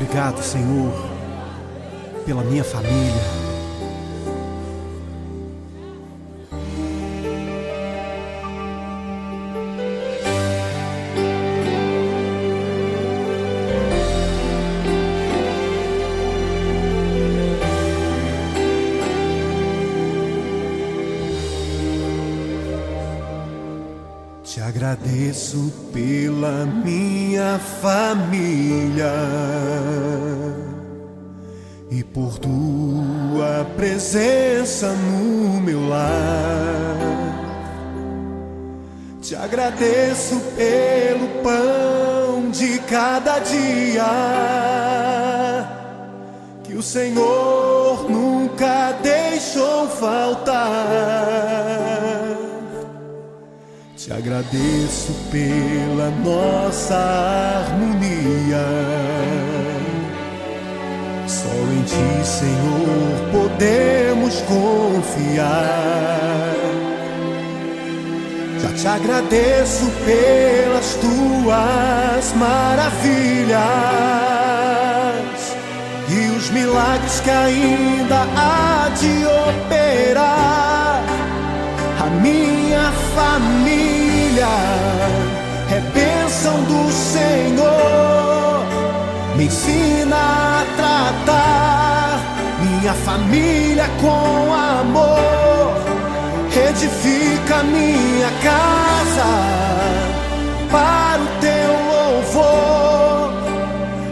Obrigado, Senhor, pela minha família. Te agradeço pela minha família e por tua presença no meu lar. Te agradeço pelo pão de cada dia que o Senhor nunca deixou faltar. Te agradeço pela nossa harmonia. Só em Ti, Senhor, podemos confiar. Já te agradeço pelas Tuas maravilhas e os milagres que ainda há de operar. A minha família é bênção do Senhor. Me ensina a tratar minha família com amor. Edifica minha casa para o Teu louvor.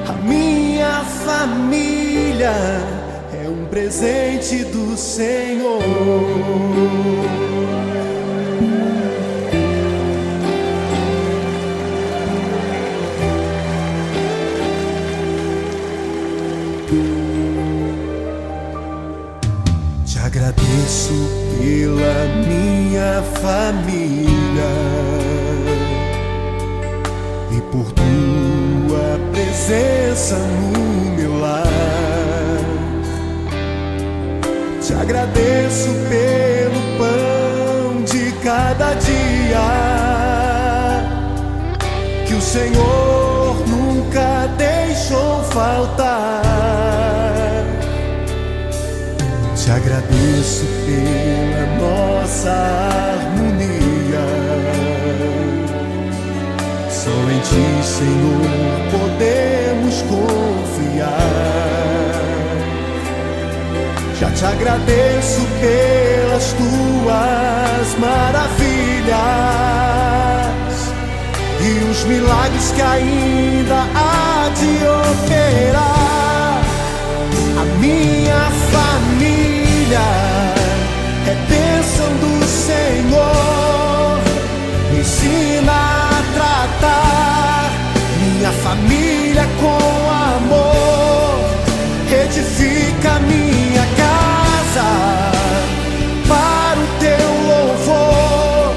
A minha família é um presente do Senhor. Te agradeço pela minha família e por Tua presença no meu lar. Te agradeço pelo pão de cada dia que o Senhor nunca deixou faltar. Te agradeço pela nossa harmonia. Só em Ti, Senhor, podemos confiar. Já te agradeço pelas Tuas maravilhas e os milagres que ainda há de operar. A minha família é bênção do Senhor. Me ensina a tratar minha família com amor. Edifica minha casa para o Teu louvor.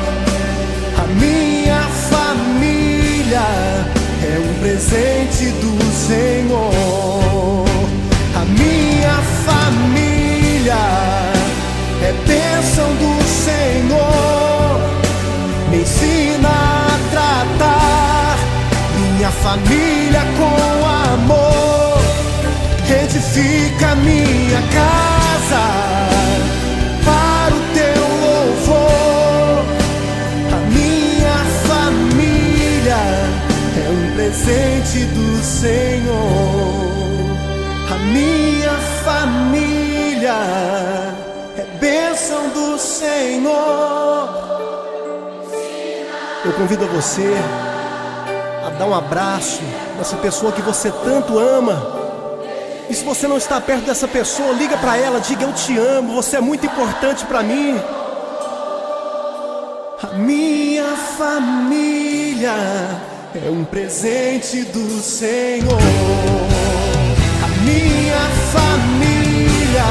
A minha família é um presente do Senhor. A minha família é bênção do Senhor. Me ensina a tratar minha família com amor. Edifica minha casa para o Teu louvor. A minha família é um presente do Senhor. A minha família é bênção do Senhor. Eu convido a você a dar um abraço nessa pessoa que você tanto ama. E se você não está perto dessa pessoa, liga para ela, diga: eu te amo, você é muito importante para mim. A minha família é um presente do Senhor. A minha família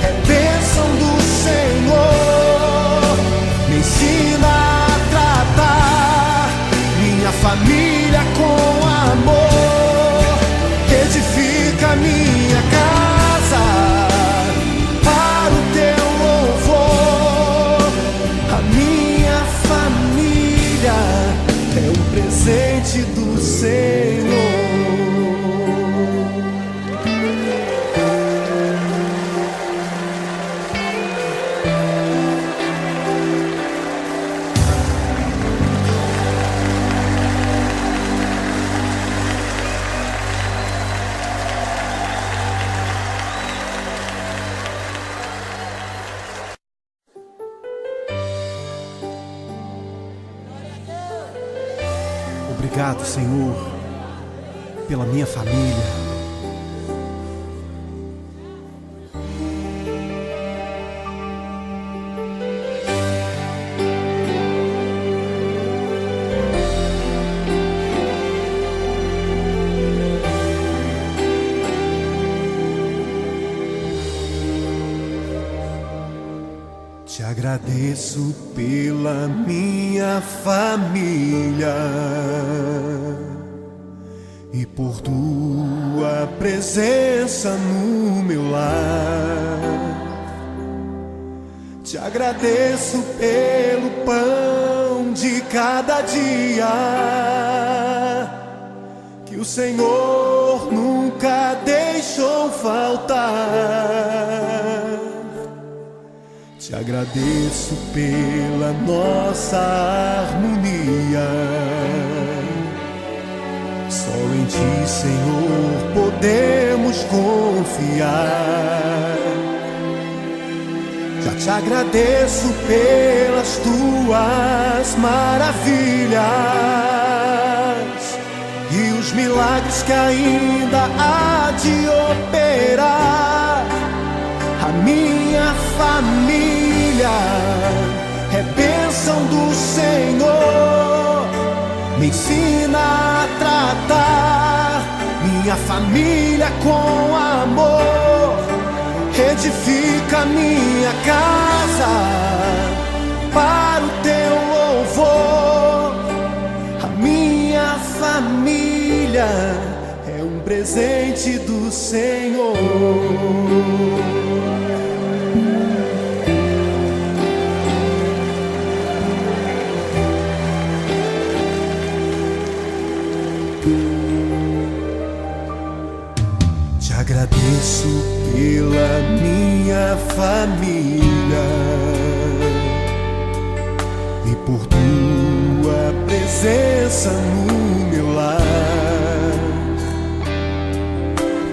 é bênção do Senhor. Me ensina a tratar minha família com amor. Edifica minha casa para o Teu louvor. A minha família é um presente do Senhor. obrigado, Senhor, pela minha família. Te agradeço pela minha família e por tua presença no meu lar. Te agradeço pelo pão de cada dia que o Senhor nunca deixou faltar. Te agradeço pela nossa harmonia. Só em Ti, Senhor, podemos confiar. Já te agradeço pelas Tuas maravilhas e os milagres que ainda há de operar. A minha família é bênção do Senhor. Me ensina a tratar minha família com amor. Edifica minha casa para o Teu louvor. A minha família é um presente do Senhor. Te agradeço pela minha família e por Tua presença no meu lar.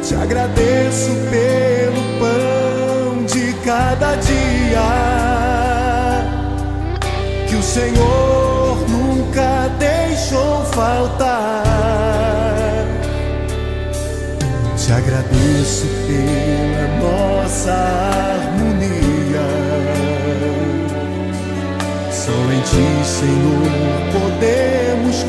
Te agradeço pelo pão de cada dia que o Senhor nunca deixou faltar. Te agradeço pela nossa harmonia. Só em Ti, Senhor, podemos